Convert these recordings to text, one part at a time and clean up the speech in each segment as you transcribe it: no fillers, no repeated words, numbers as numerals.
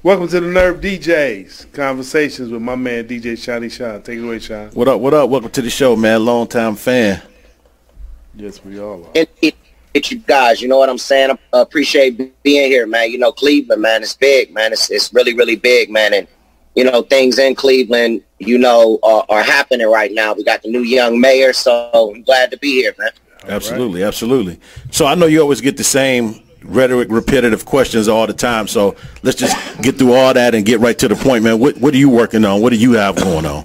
Welcome to the Nerve DJs. Conversations with my man DJ Shiny Sean. Take it away, Sean. What up? What up? Welcome to the show, man. Long time fan. Yes, we all are. It you guys, you know what I'm saying? I appreciate being here, man. You know, Cleveland, man, it's big, man. It's really, really big, man. And, you know, things in Cleveland, you know, are happening right now. We got the new young mayor, so I'm glad to be here, man. Absolutely, absolutely. So I know you always get the same rhetoric, repetitive questions all the time. So let's just get through all that and get right to the point, man. What are you working on? What do you have going on?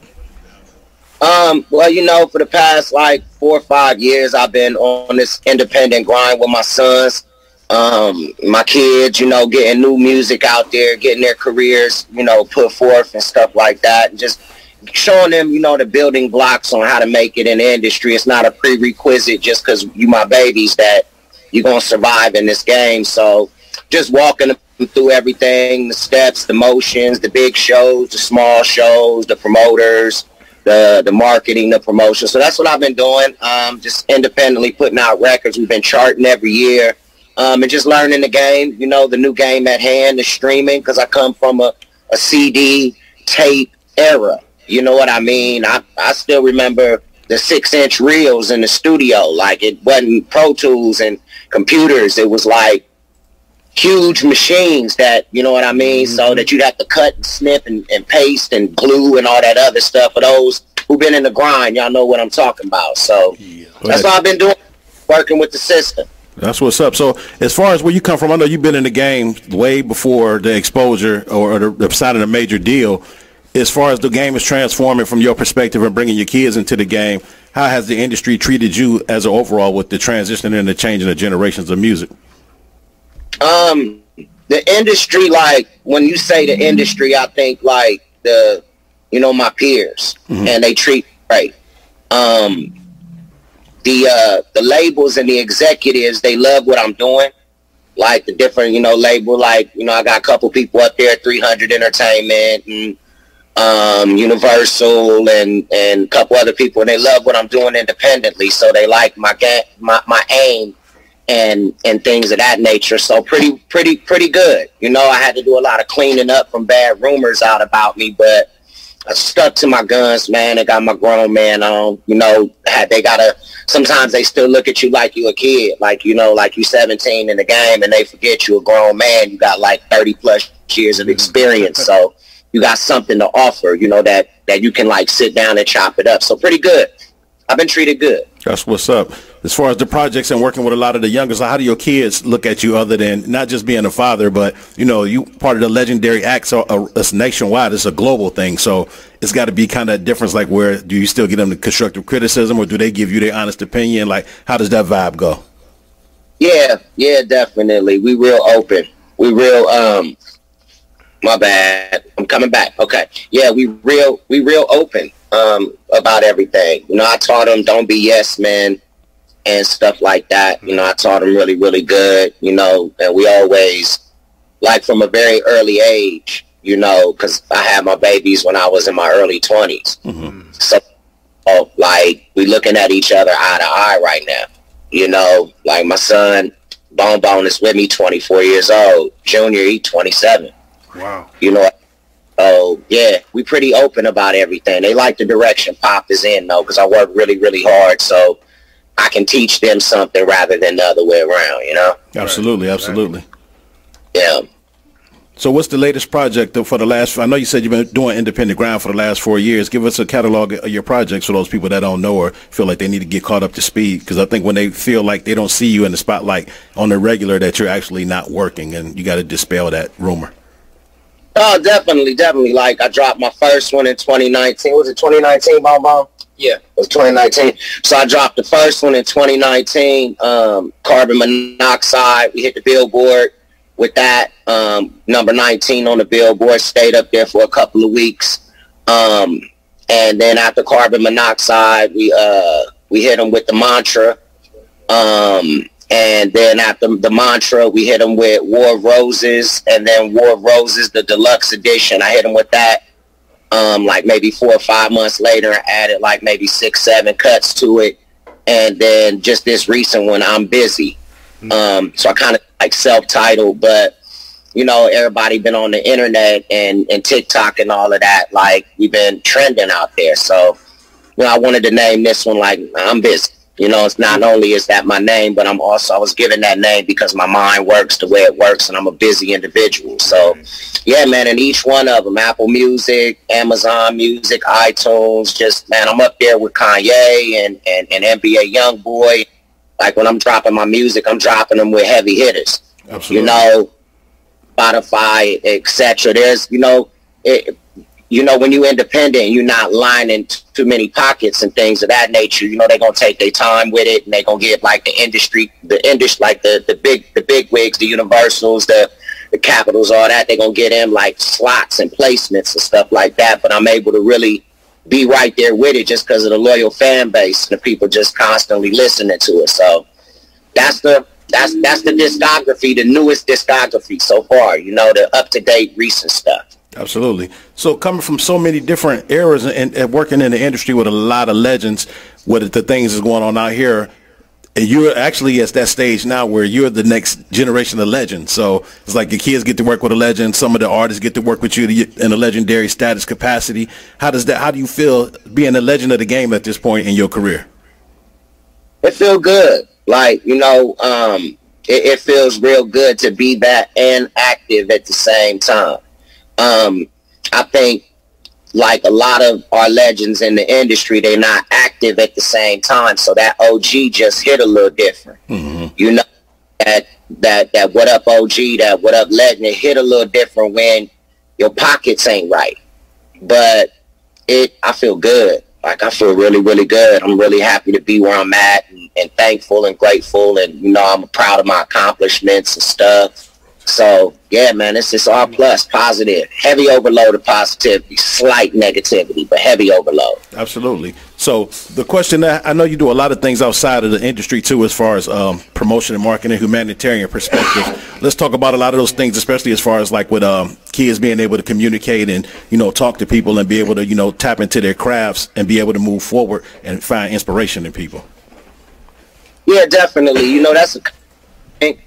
Well, you know, for the past like 4 or 5 years, I've been on this independent grind with my sons, my kids, you know, getting new music out there, getting their careers, you know, put forth and stuff like that. And just showing them, you know, the building blocks on how to make it in the industry. It's not a prerequisite just because you my babies that you're going to survive in this game. So just walking them through everything, the steps, the motions, the big shows, the small shows, the promoters, the marketing, the promotion. So that's what I've been doing, just independently putting out records. We've been charting every year, and just learning the game, you know, the new game at hand, the streaming, because I come from a CD tape era. You know what I mean? I still remember the 6-inch reels in the studio. Like, it wasn't Pro Tools and computers. It was like huge machines that, you know what I mean, so that you'd have to cut and snip and paste and glue and all that other stuff. For those who've been in the grind, y'all know what I'm talking about. So that's what I've been doing, working with the system. That's what's up. So as far as where you come from, I know you've been in the game way before the exposure or the signing a major deal. As far as the game is transforming from your perspective and bringing your kids into the game, how has the industry treated you as an overall with the transition and the changing of generations of music? The industry, like, when you say the industry, I think like you know, my peers, and they treat me right. The labels and the executives, they love what I'm doing. Like the different, you know, label, like, you know, I got a couple people up there, 300 Entertainment and Universal and a couple other people, and they love what I'm doing independently. So they like my aim and things of that nature. So pretty good. You know, I had to do a lot of cleaning up from bad rumors out about me, but I stuck to my guns, man. I got my grown man on. You know, sometimes they still look at you like you a kid, like, you know, like you 17 in the game, and they forget you a grown man. You got like 30 plus years of experience. So you got something to offer, you know, that you can like sit down and chop it up. So pretty good. I've been treated good. That's what's up. As far as the projects and working with a lot of the youngest, how do your kids look at you other than not just being a father, but, you know, you part of the legendary acts, it's nationwide. It's a global thing. So it's got to be kind of a difference. Like, where do you still get them the constructive criticism, or do they give you their honest opinion? Like, how does that vibe go? Yeah, definitely. We real open. We real, my bad. I'm coming back. Okay. Yeah, we real open about everything. You know, I taught them don't be yes men and stuff like that. You know, I taught them really, really good, you know, and we always, like, from a very early age, you know, because I had my babies when I was in my early 20s. So, like, we looking at each other eye to eye right now. You know, like, my son, Bone is with me, 24 years old. Junior, he 27. Wow. You know, so, yeah, we pretty open about everything. They like the direction Pop is in, though, because I work really, really hard, so I can teach them something rather than the other way around, you know? Absolutely, absolutely. Yeah. So what's the latest project for the last, I know you said you've been doing independent grind for the last 4 years. Give us a catalog of your projects for those people that don't know or feel like they need to get caught up to speed. Because I think when they feel like they don't see you in the spotlight on the regular, that you're actually not working, and you got to dispel that rumor. Oh, definitely. Like, I dropped my first one in 2019. Was it 2019, Bon? Yeah, it was 2019. So I dropped the first one in 2019, Carbon Monoxide. We hit the Billboard with that, number 19 on the Billboard, stayed up there for a couple of weeks. And then after Carbon Monoxide, we hit them with the Mantra. And then after the Mantra, we hit them with War of Roses, and then War of Roses, the deluxe edition. I hit them with that like maybe 4 or 5 months later, added like maybe 6, 7 cuts to it. And then just this recent one, I'm Bizzy. So I kind of like self-titled, but you know, everybody been on the internet and TikTok and all of that. Like, we've been trending out there. So, you know, I wanted to name this one like I'm Bizzy. You know, it's not only is that my name, but I was given that name because my mind works the way it works, and I'm a busy individual. So, yeah, man, and each one of them, Apple Music, Amazon Music, iTunes, just, man, I'm up there with Kanye and NBA Youngboy. Like, when I'm dropping my music, I'm dropping them with heavy hitters. Absolutely. You know, Spotify, etc. There's, when you're independent, you're not lining too many pockets and things of that nature. You know, they're gonna take their time with it, and they're gonna get like the industry, like the big wigs, the Universals, the Capitals, all that. They're gonna get them like slots and placements and stuff like that. But I'm able to really be right there with it just because of the loyal fan base and the people just constantly listening to it. So that's the discography, the newest discography so far. You know, the up-to-date recent stuff. Absolutely. So coming from so many different eras and working in the industry with a lot of legends, with the things that's going on out here, and you're actually at that stage now where you're the next generation of legends. So it's like your kids get to work with a legend. Some of the artists get to work with you in a legendary status capacity. How do you feel being a legend of the game at this point in your career? It feels good. Like, you know, it feels real good to be that and active at the same time. I think like a lot of our legends in the industry, they're not active at the same time. So that OG just hit a little different. Mm-hmm. You know, that what up OG, that what up legend, it hit a little different when your pockets ain't right. But I feel good. Like, I feel really, really good. I'm really happy to be where I'm at and thankful and grateful. And, you know, I'm proud of my accomplishments and stuff. So, yeah, man, it's just all plus, positive, heavy overload of positivity, slight negativity, but heavy overload. Absolutely. So the question that I know you do a lot of things outside of the industry, too, as far as promotion and marketing, humanitarian perspective. Let's talk about a lot of those things, especially as far as like with kids being able to communicate and, you know, talk to people and be able to, you know, tap into their crafts and be able to move forward and find inspiration in people. Yeah, definitely. You know, that's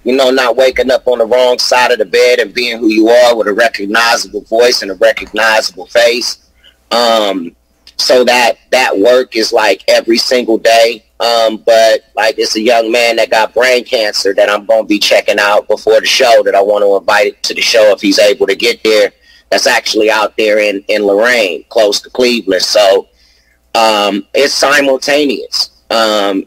you know, not waking up on the wrong side of the bed and being who you are with a recognizable voice and a recognizable face. So that work is like every single day. But like, it's a young man that got brain cancer that I'm going to be checking out before the show, that I want to invite to the show if he's able to get there. That's actually out there in Lorraine, close to Cleveland. So it's simultaneous.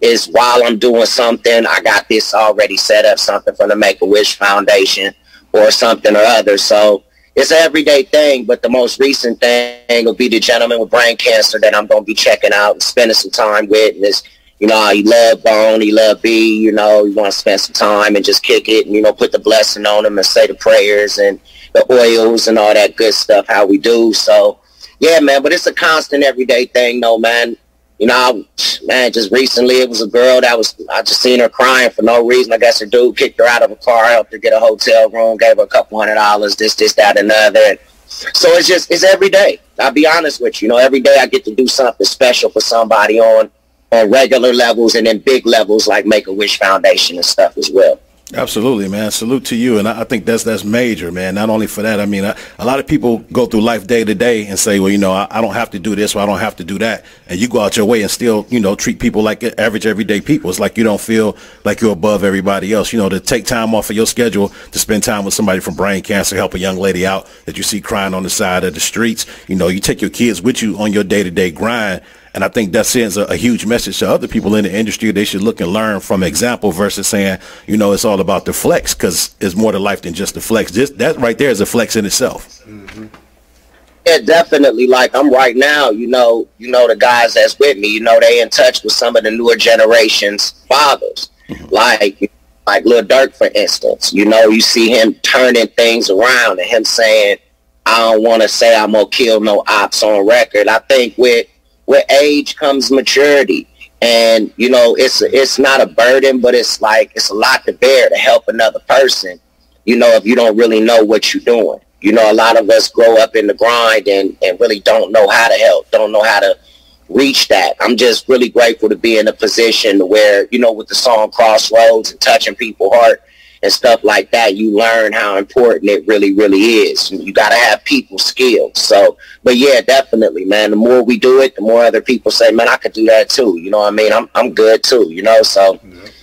Is while I'm doing something, I got this already set up, something from the Make-A-Wish Foundation or something or other. So it's an everyday thing, but the most recent thing will be the gentleman with brain cancer that I'm going to be checking out and spending some time with. And it's, you know, he love Bone, he love B, you know, you want to spend some time and just kick it and, you know, put the blessing on him and say the prayers and the oils and all that good stuff, how we do. So, yeah, man, but it's a constant everyday thing, though, man. You know, man, just recently it was a girl I just seen her crying for no reason. I guess her dude kicked her out of a car, helped her get a hotel room, gave her a couple $100, this, that, another. So it's every day. I'll be honest with you. You know, every day I get to do something special for somebody on regular levels and then big levels like Make-A-Wish Foundation and stuff as well. Absolutely, man. Salute to you. And I think that's major, man. Not only for that, I mean, a lot of people go through life day to day and say, well, you know, I don't have to do this or I don't have to do that. And you go out your way and still, you know, treat people like average everyday people. It's like you don't feel like you're above everybody else. You know, to take time off of your schedule to spend time with somebody from brain cancer, help a young lady out that you see crying on the side of the streets. You know, you take your kids with you on your day-to-day grind. And I think that sends a huge message to other people in the industry. They should look and learn from example versus saying, you know, it's all about the flex, because it's more to life than just the flex. Just that right there is a flex in itself. Mm-hmm. Yeah, definitely. Like, I'm right now, you know, the guys that's with me, you know, they in touch with some of the newer generation's fathers. Mm-hmm. Like Lil Durk, for instance. You know, you see him turning things around and him saying, I don't want to say I'm going to kill no ops on record. I think with age comes maturity, and you know, it's not a burden, but it's like it's a lot to bear to help another person, you know, if you don't really know what you're doing. You know, a lot of us grow up in the grind and really don't know how to help, don't know how to reach that. I'm just really grateful to be in a position to where, you know, with the song Crossroads and touching people's heart and stuff like that, you learn how important it really, really is. You got to have people skills. So, but yeah, definitely, man, the more we do it, the more other people say, man, I could do that too. You know what I mean? I'm good too, you know? So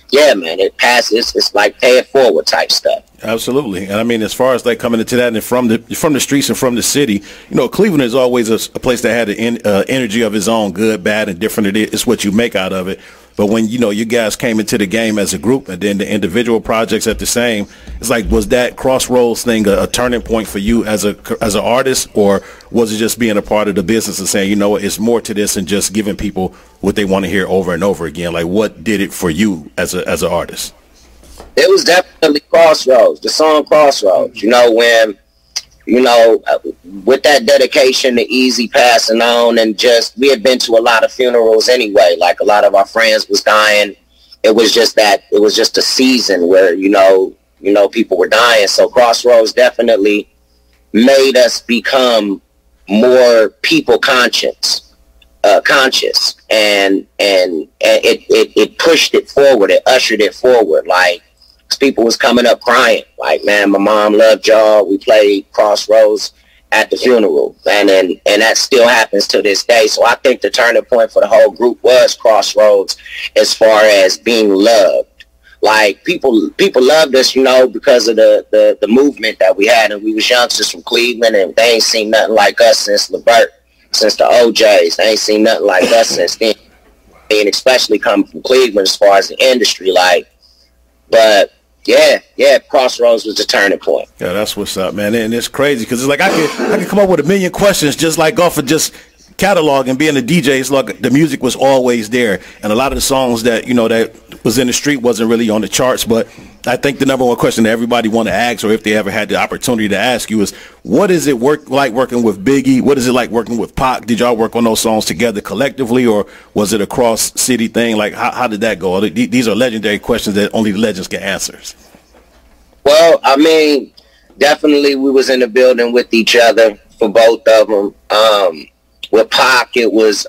yeah, man, it passes. It's like pay it forward type stuff. Absolutely. And I mean, as far as like coming into that and from the streets and from the city, you know, Cleveland is always a place that had an energy of its own, good, bad, and different. It's what you make out of it. But when, you know, you guys came into the game as a group and then the individual projects at the same, it's like, was that Crossroads thing a turning point for you as an artist, or was it just being a part of the business and saying, you know what, it's more to this than just giving people what they want to hear over and over again? Like, what did it for you as an artist? It was definitely Crossroads, the song Crossroads, you know, when, you know, with that dedication to Easy passing on, and just, we had been to a lot of funerals anyway. Like, a lot of our friends was dying. It was just a season where, you know, people were dying. So Crossroads definitely made us become more people conscious, and it pushed it forward. It ushered it forward. Like, people was coming up crying, like, man, my mom loved y'all. We played Crossroads at the funeral, and that still happens to this day. So I think the turning point for the whole group was Crossroads, as far as being loved. Like, people loved us, you know, because of the movement that we had, and we was youngsters from Cleveland, and they ain't seen nothing like us since LeVert, since the OJs. They ain't seen nothing like us since then, and especially coming from Cleveland as far as the industry, like. But yeah, Crossroads was the turning point. Yeah, that's what's up, man. And it's crazy because it's like I could come up with a million questions just like off of just catalog and being a DJ. It's like the music was always there, and a lot of the songs that, you know, that was in the street wasn't really on the charts. But I think the number one question that everybody want to ask, or if they ever had the opportunity to ask you, is what is it like working with Biggie? What is it like working with Pac? Did y'all work on those songs together collectively, or was it a cross city thing? Like, how did that go? These are legendary questions that only the legends can answer. Well, I mean, definitely we was in the building with each other for both of them. With Pac, it was,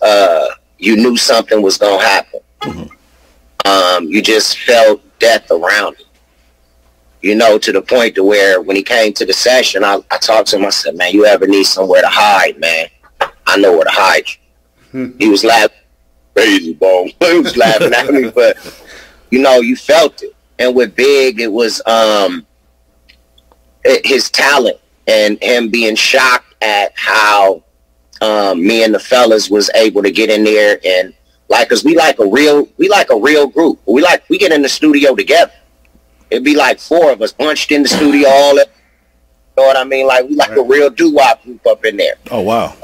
you knew something was going to happen. Mm-hmm. You just felt death around it, you know, to the point to where when he came to the session, I talked to him. I said, man, you ever need somewhere to hide, man? I know where to hide you. He was laughing, crazy, bro. He was laughing at me, but, you know, you felt it. And with Big, it was his talent and him being shocked at how me and the fellas was able to get in there, and like, cause we like a real group. We get in the studio together. It'd be like four of us bunched in the studio, all that. You know what I mean? Like, we like a real doo-wop group up in there. Oh wow!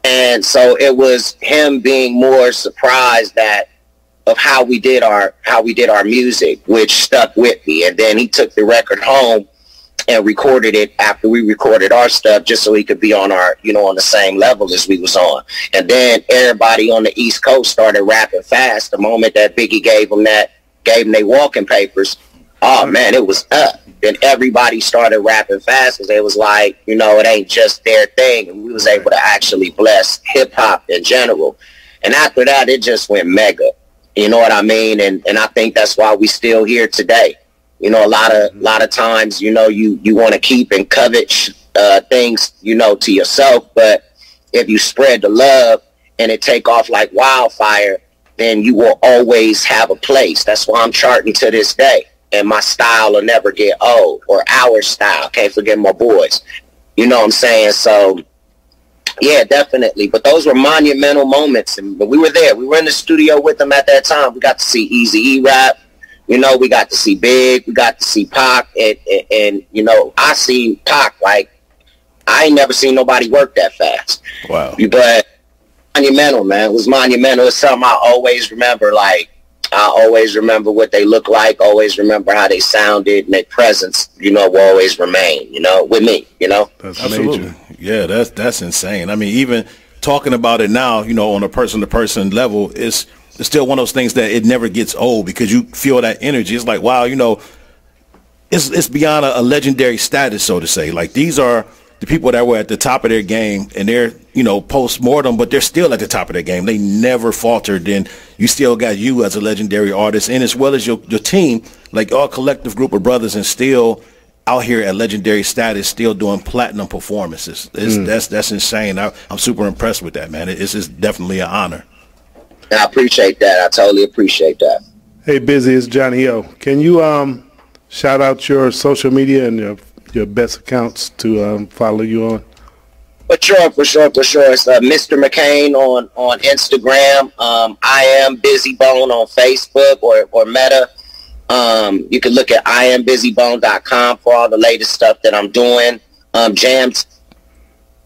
And so it was him being more surprised of how we did our music, which stuck with me. And then he took the record home and recorded it after we recorded our stuff, just so he could be on our, you know, on the same level as we was on. And then everybody on the East Coast started rapping fast. The moment that Biggie gave them their walking papers, oh man, it was up. Then everybody started rapping fast because it was like, you know, it ain't just their thing. And we was able to actually bless hip hop in general. And after that, it just went mega. You know what I mean? And I think that's why we still here today. You know, a lot of times, you know, you want to keep and covet things, you know, to yourself. But if you spread the love and it take off like wildfire, then you will always have a place. That's why I'm charting to this day. And my style will never get old, or our style. Can't forget my boys. You know what I'm saying? So, yeah, definitely. But those were monumental moments. And we were there. We were in the studio with them at that time. We got to see Eazy-E rap. You know, we got to see Big. We got to see Pac. And you know, I seen Pac, like, I ain't never seen nobody work that fast. Wow. But monumental, man. It was monumental. It's something I always remember. Like, I always remember what they look like. Always remember how they sounded. And their presence, you know, will always remain, you know, with me, you know. That's absolutely. Yeah, that's insane. I mean, even talking about it now, you know, on a person-to-person level, it's still one of those things that it never gets old, because you feel that energy. It's like, wow, you know, it's beyond a legendary status, so to say. Like, these are the people that were at the top of their game, and they're, you know, post-mortem, but they're still at the top of their game. They never faltered. Then you still got you as a legendary artist, and as well as your team, like all collective group of brothers, and still out here at legendary status, still doing platinum performances. That's insane. I'm super impressed with that, man. It's just definitely an honor. I appreciate that. I totally appreciate that. Hey, Bizzy, it's Johnny O. Can you shout out your social media and your best accounts to follow you on? For sure. It's Mr. McCain on Instagram. I am Bizzy Bone on Facebook or Meta. You can look at IamBizzyBone.com for all the latest stuff that I'm doing. Jams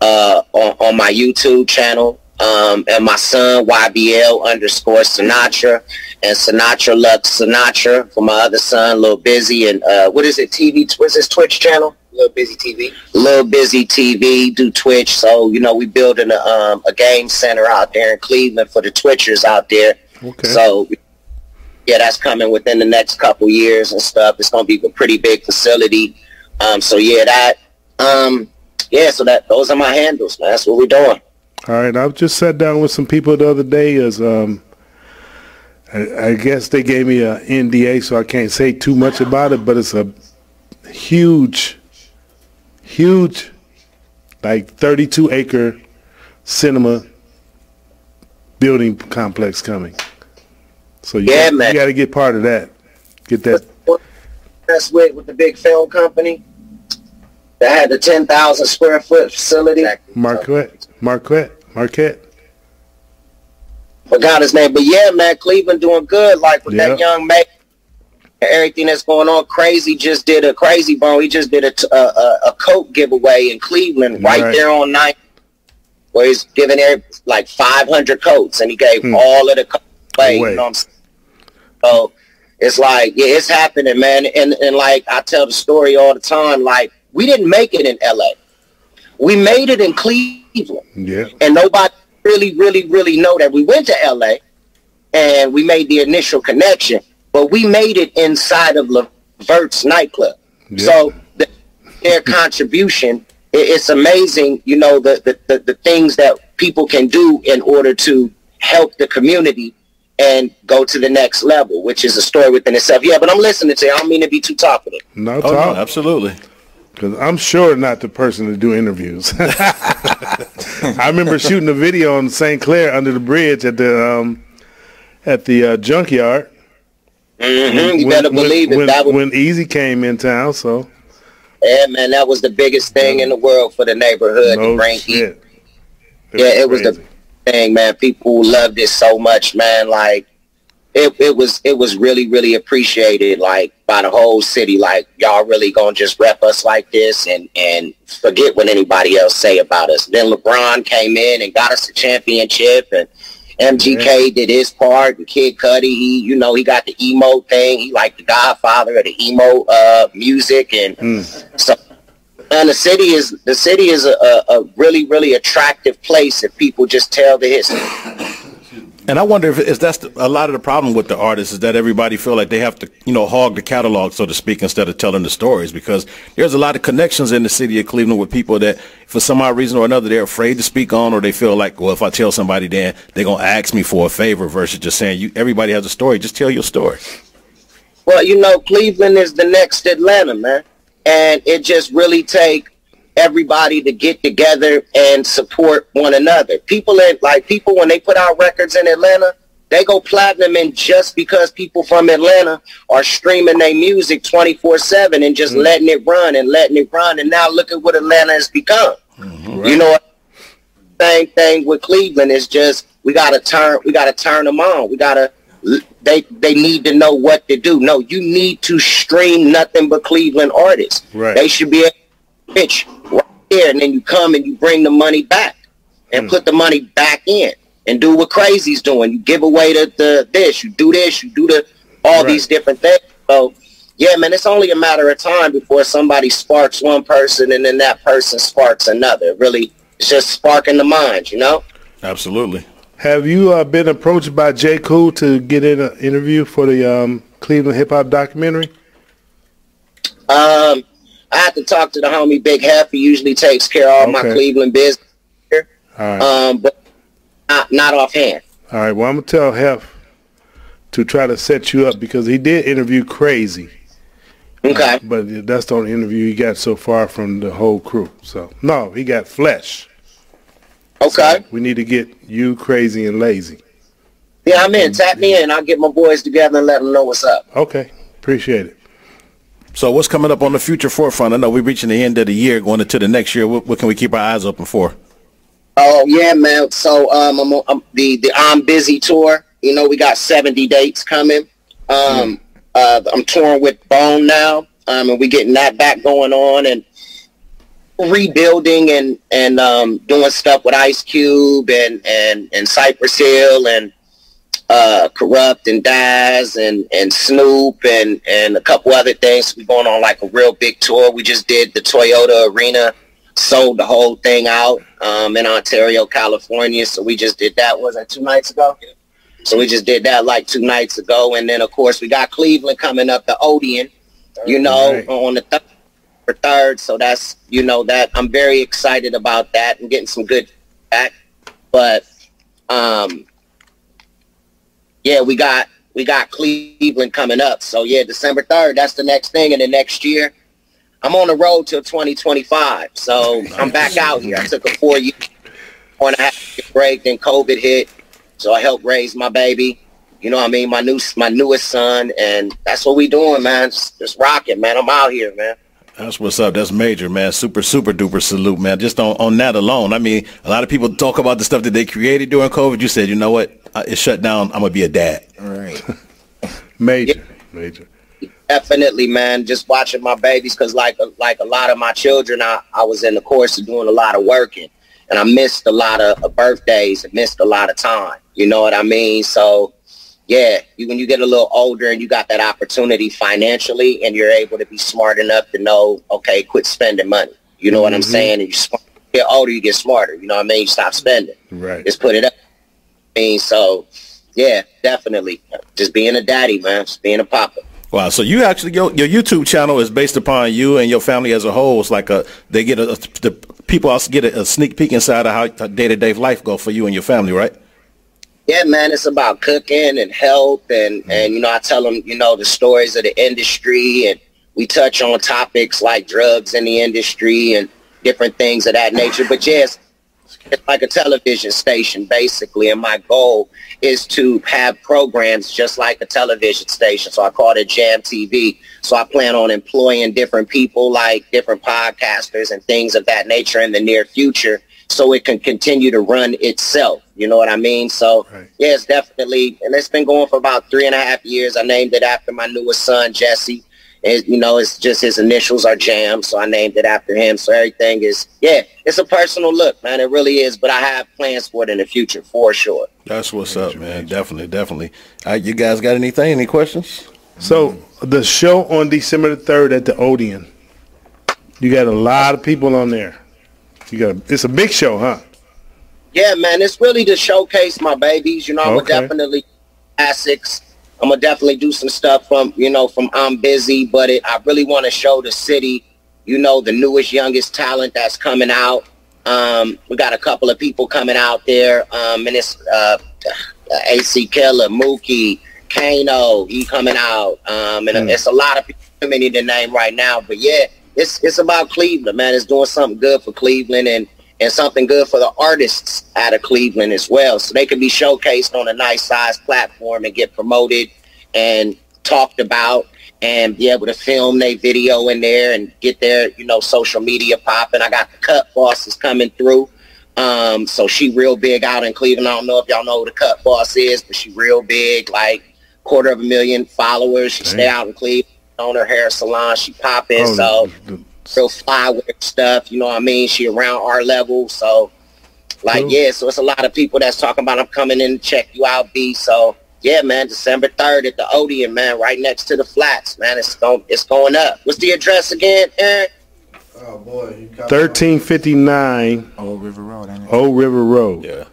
on my YouTube channel. And my son, YBL_Sinatra, and Sinatra Lux Sinatra for my other son, Lil Bizzy. And what is it, TV? What's his Twitch channel? Lil Bizzy TV. Lil Bizzy TV, do Twitch. So, you know, we building a game center out there in Cleveland for the Twitchers out there. Okay. So, yeah, that's coming within the next couple years and stuff. It's going to be a pretty big facility. So, yeah, so those are my handles, man. That's what we're doing. All right, I just sat down with some people the other day. I guess they gave me an NDA, so I can't say too much about it, but it's a huge, like 32-acre cinema building complex coming. So you got to get part of that. Get that. That's with the big film company that had the 10,000 square foot facility. Marquette. Forgot his name, but yeah, man, Cleveland doing good. Like with that young man, everything that's going on. Crazy just did a Crazy Bone. He just did a coat giveaway in Cleveland, right there on 9th, where he's giving like 500 coats, and he gave all of the coats away. You know what I'm saying? So it's like, yeah, it's happening, man. And like I tell the story all the time. Like, we didn't make it in LA. We made it in Cleveland. Yeah. And nobody really know that. We went to LA and we made the initial connection, but we made it inside of Levert's nightclub. Yeah. So their contribution, it's amazing, you know, the things that people can do in order to help the community and go to the next level, which is a story within itself. Yeah, but I'm listening to you. I don't mean to be too talkative. No, no, absolutely. Because I'm sure not the person to do interviews. I remember shooting a video on St. Clair under the bridge at the junkyard. You better believe it. When Easy came in town, so. Yeah, man, that was the biggest thing in the world for the neighborhood. No shit. It was the thing, man. People loved it so much, man. Like, it was really appreciated, like, by the whole city. Like, y'all really gonna just rep us like this and forget what anybody else say about us. Then LeBron came in and got us a championship, and MGK did his part, and Kid Cudi, he got the emo thing. He like the godfather of the emo music, and so. And the city is a really attractive place if people just tell the history. And I wonder if that's a lot of the problem with the artists, is that everybody feel like they have to, hog the catalog, so to speak, instead of telling the stories, because there's a lot of connections in the city of Cleveland with people that for some odd reason or another they're afraid to speak on, or they feel like, well, if I tell somebody, then they're going to ask me for a favor, versus just saying, everybody has a story, just tell your story. Well, Cleveland is the next Atlanta, man. And it just really take everybody to get together and support one another. People when they put out records in Atlanta, they go platinum, and just because people from Atlanta are streaming their music 24/7 and just letting it run. And now look at what Atlanta has become. Right. You know, same thing with Cleveland is just we gotta turn them on. They need to know what to do. No, you need to stream nothing but Cleveland artists. Right. They should be pitch right there, and then you come and you bring the money back and put the money back in and do what Crazy's doing. You give away this, you do all these different things. So yeah, man, it's only a matter of time before somebody sparks one person and then that person sparks another. Really, it's just sparking the minds, Absolutely. Have you been approached by J. Cool to get in an interview for the Cleveland hip hop documentary? I I have to talk to the homie Big Hef. He usually takes care of all my Cleveland business here. All right. But not offhand. All right. Well, I'm gonna tell Hef to try to set you up because he did interview Crazy. Okay. But that's the only interview he got so far from the whole crew. So no, he got Flesh. Okay. So we need to get you, Crazy, and Lazy. Yeah, I'm in. Tap me in. I'll get my boys together and let them know what's up. Okay. Appreciate it. So what's coming up on the future forefront? I know we're reaching the end of the year, going into the next year. What can we keep our eyes open for? Oh, yeah, man. So I'm the I'm Bizzy tour. You know, we got 70 dates coming. I'm touring with Bone now, and we getting that back going on and rebuilding and doing stuff with Ice Cube and Cypress Hill and Corrupt and Daz and Snoop and a couple other things. We're going on like a real big tour. We just did the Toyota Arena, sold the whole thing out in Ontario, California. So we just did that. Was that 2 nights ago? So we just did that like 2 nights ago. And then, of course, we got Cleveland coming up, the Odeon, you know, on the 3rd. So that's, you know, that I'm very excited about that and getting some good feedback. But, yeah, we got Cleveland coming up. So, yeah, December 3rd, that's the next thing. And the next year, I'm on the road till 2025. So I'm back out here. I took a 4-year, 4.5-year break. Then COVID hit. So I helped raise my baby. You know what I mean? My newest son. And that's what we doing, man. Just rocking, man. I'm out here, man. That's what's up. That's major, man. Super, super duper salute, man. Just on that alone. I mean, a lot of people talk about the stuff that they created during COVID. You said, you know what? It shut down. I'm going to be a dad. All right. Major. Definitely, man. Just watching my babies because like a lot of my children, I was in the course of doing a lot of working. And I missed a lot of birthdays and missed a lot of time. You know what I mean? So, yeah, when you get a little older and you got that opportunity financially and you're able to be smart enough to know, okay, quit spending money. You know what I'm saying? And you get older, you get smarter. You know what I mean? You stop spending. Right. Just put it up. I mean, so, yeah, definitely. Just being a daddy, man. Just being a papa. Wow. So you actually, your YouTube channel is based upon you and your family as a whole. It's like they get the people also get a sneak peek inside of how day-to-day life go for you and your family, right? Yeah, man, it's about cooking and health and you know, I tell them, you know, the stories of the industry and we touch on topics like drugs in the industry and different things of that nature. But yes, it's like a television station, basically, and my goal is to have programs just like a television station. So I call it Jam TV. So I plan on employing different people, like different podcasters and things of that nature in the near future so it can continue to run itself. You know what I mean? So, yeah, it's definitely, and it's been going for about 3.5 years. I named it after my newest son, Jesse. And, you know, it's just his initials are Jam, so I named it after him. So everything is, yeah, it's a personal look, man. It really is. But I have plans for it in the future, for sure. That's what's up, man. Definitely. You guys got anything? Any questions? So the show on December the 3rd at the Odeon, you got a lot of people on there. It's a big show, huh? Yeah, man. It's really to showcase my babies. You know, I'm definitely classics. I'm going to definitely do some stuff from I'm Bizzy, but I really want to show the city, you know, the newest, youngest talent that's coming out. We got a couple of people coming out there, and it's AC Killer, Mookie, Kano, he coming out, and it's a lot of people, too many to name right now, but yeah, it's about Cleveland, man. It's doing something good for Cleveland and something good for the artists out of Cleveland as well. So they can be showcased on a nice size platform and get promoted and talked about and be able to film their video in there and get their, you know, social media popping. I got the Cut Boss is coming through. So she real big out in Cleveland. I don't know if y'all know who the Cut Boss is, but she real big, like 250,000 followers. She stay out in Cleveland, on her hair salon. She popping. So real fly with stuff, you know what I mean? She around our level, so like yeah, so it's a lot of people that's talking about I'm coming in to check you out, B. So yeah, man, December 3rd at the Odeon, man, right next to the flats, man. It's going up. What's the address again, Aaron? Oh boy, 1359 Old River Road, ain't it? Old River Road. Yeah.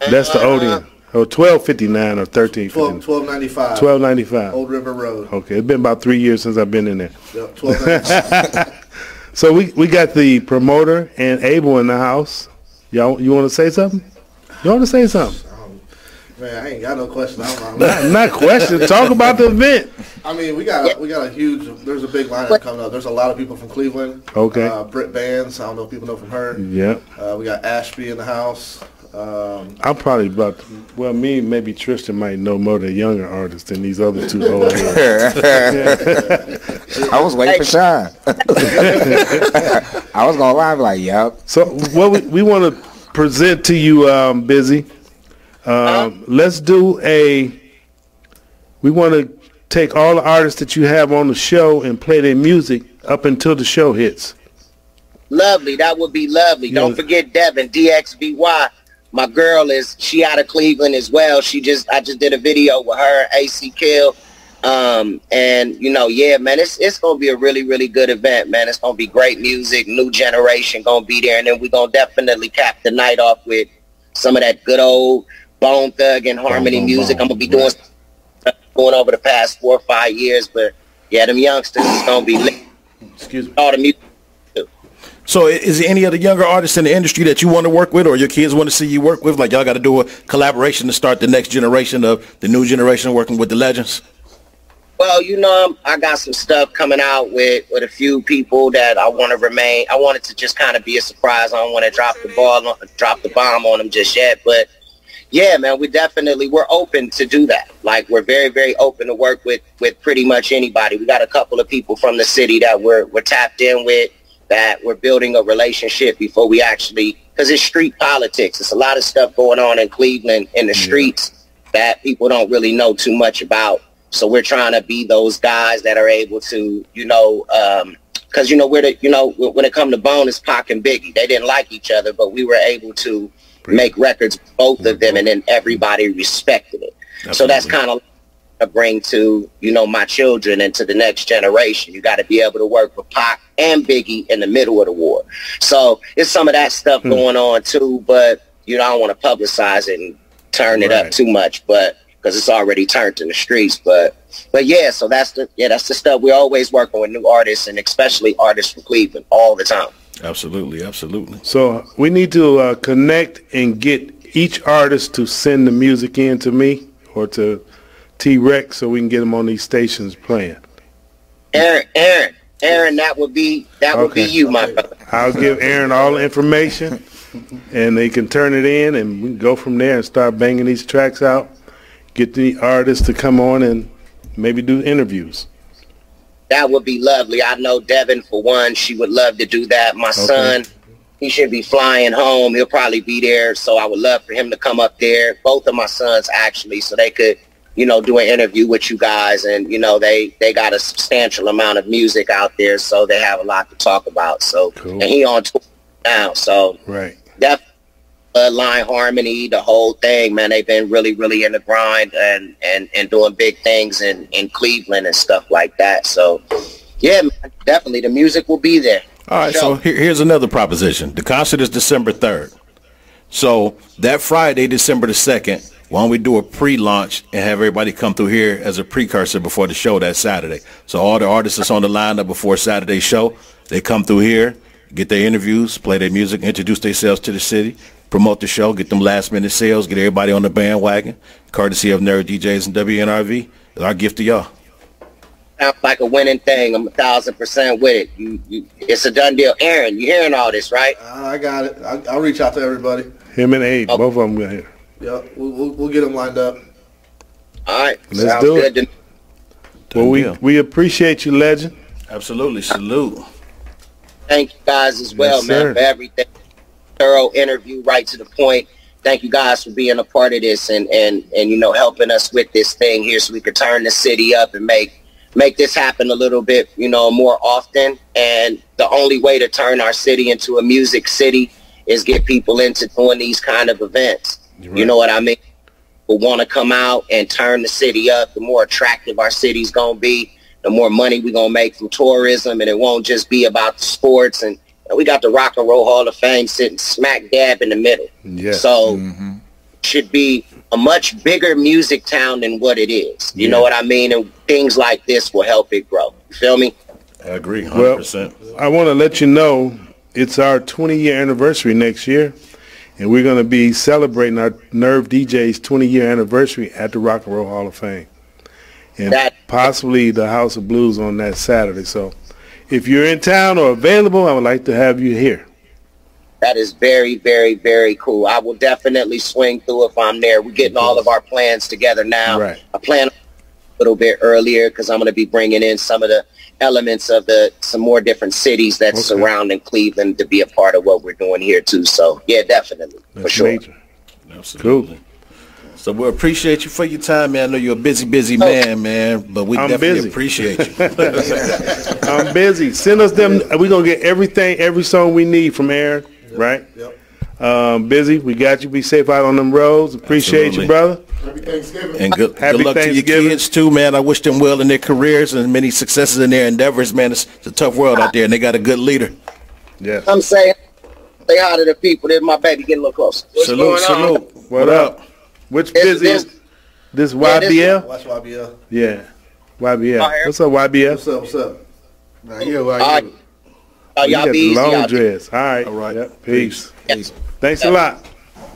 That's the Odeon. Oh, 1259 or 1359. 1295. 1295. Old River Road. Okay, it's been about 3 years since I've been in there. Yep, 1295. So we got the promoter and Abel in the house. Y'all, you want to say something? You want to say something? Man, I ain't got no question. Not question. Talk about the event. I mean, we got a huge. There's a big lineup coming up. There's a lot of people from Cleveland. Okay. Britt Bands. I don't know if people know from her. Yeah. We got Ashby in the house. I'm probably about to, well, me maybe Tristan might know more than younger artists than these other two old heads. I was waiting for Sean. I was gonna lie, like, yep. So what we want to present to you, Bizzy. Let's do we want to take all the artists that you have on the show and play their music up until the show hits. Lovely. That would be lovely. Yeah. Don't forget Devin, DXVY. My girl she out of Cleveland as well. I just did a video with her, AC Kill. And you know, yeah, man, it's gonna be a really, really good event, man. It's gonna be great music, new generation gonna be there, and then we're gonna definitely cap the night off with some of that good old Bone Thug and Harmony music. I'm gonna be doing going over the past 4 or 5 years, but yeah, them youngsters is gonna be lit. Excuse me. All the music. So is there any other younger artists in the industry that you want to work with or your kids want to see you work with? Like y'all got to do a collaboration to start the next generation of the new generation working with the legends? Well, you know, I got some stuff coming out with a few people that I want to remain. I want it to just kind of be a surprise. I don't want to drop the bomb on them just yet. But yeah, man, we're open to do that. Like, we're very, very open to work with pretty much anybody. We got a couple of people from the city that we're tapped in with, that we're building a relationship before we actually, because it's street politics. It's a lot of stuff going on in Cleveland in the streets that people don't really know too much about. So we're trying to be those guys that are able to, you know, because, you know, when it comes to Bone, it's Pac and Biggie. They didn't like each other, but we were able to make records, both of them, and then everybody respected it. Absolutely. So that's kind of bring to, you know, my children and to the next generation. You got to be able to work with Pac and Biggie in the middle of the war. So it's some of that stuff going on too, but you know, I don't want to publicize it and turn it up too much, but because it's already turned in the streets. But yeah, so that's the stuff. We're always working with new artists, and especially artists from Cleveland all the time. Absolutely, absolutely. So we need to connect and get each artist to send the music in to me or to T-Rex so we can get them on these stations playing. Aaron, that would be you, my brother. I'll give Aaron all the information, and they can turn it in, and we can go from there and start banging these tracks out. Get the artists to come on and maybe do interviews. That would be lovely. I know Devin, for one, she would love to do that. My son, he should be flying home. He'll probably be there, so I would love for him to come up there. Both of my sons, actually, so they could, you know, do an interview with you guys. And, you know, they got a substantial amount of music out there, so they have a lot to talk about. So, and he on tour now, so definitely Bloodline, Harmony, the whole thing, man. They've been really, really in the grind and doing big things in Cleveland and stuff like that. So, yeah, man, definitely the music will be there. All right, so here's another proposition. The concert is December 3rd. So that Friday, December the 2nd, why don't we do a pre-launch and have everybody come through here as a precursor before the show that Saturday? So all the artists that's on the lineup before Saturday's show, they come through here, get their interviews, play their music, introduce themselves to the city, promote the show, get them last-minute sales, get everybody on the bandwagon, courtesy of Nerd DJs and WNRV. It's our gift to y'all. Sounds like a winning thing. I'm 1,000% with it. It's a done deal. Aaron, you hearing all this, right? I got it. I'll reach out to everybody. Him and Abe, both of them got here. Yeah, we'll get them lined up. All right. Let's do it. Well, we appreciate you, legend. Absolutely. Salute. Thank you guys as well, man, for everything. Thorough interview, right to the point. Thank you guys for being a part of this and you know, helping us with this thing here so we could turn the city up and make this happen a little bit, you know, more often. And the only way to turn our city into a music city is get people into doing these kind of events. Right. You know what I mean? We want to come out and turn the city up. The more attractive our city's going to be, the more money we're going to make from tourism. And it won't just be about the sports. And we got the Rock and Roll Hall of Fame sitting smack dab in the middle. Yeah. So should be a much bigger music town than what it is. You know what I mean? And things like this will help it grow. You feel me? I agree, 100%. Well, I want to let you know it's our 20-year anniversary next year, and we're going to be celebrating our Nerve DJ's 20-year anniversary at the Rock and Roll Hall of Fame, and possibly the House of Blues on that Saturday. So if you're in town or available, I would like to have you here. That is very, very, very cool. I will definitely swing through if I'm there. We're getting all of our plans together now. Right. I plan a little bit earlier because I'm going to be bringing in some of the elements of some more different cities that surround in Cleveland to be a part of what we're doing here too. So yeah, definitely. That's for sure. major. Absolutely. Cool. So we appreciate you for your time, man. I know you're a busy man, but we definitely appreciate you. I'm busy. Send us them. We're going to get every song we need from Aaron, right? Yep. Busy, we got you. Be safe out on them roads. Appreciate you, brother. Happy Thanksgiving. And good Happy luck to your Thanksgiving. kids, too, man. I wish them well in their careers and many successes in their endeavors, man. It's a tough world out there, and they got a good leader. Yes. I'm saying, say hi to the people. There's my baby getting a little closer. What's going on? What up? Which Busy is this YBL? Watch YBL. Yeah. YBL. What's up, YBL? What's up? Now, yeah, Oh, You y'all got be the easy long out there. dress. All right. All right. Yep. Peace. Yes. Thanks a lot.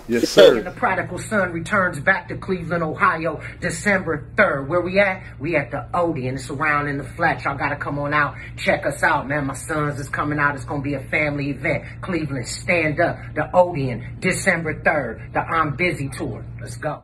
Yes, The sir. prodigal son returns back to Cleveland, Ohio, December 3rd. Where we at? We at the Odeon. It's around in the flat. Y'all gotta come on out. Check us out, man. My sons is coming out. It's gonna be a family event. Cleveland, stand up. The Odeon, December 3rd. The I'm Busy tour. Let's go.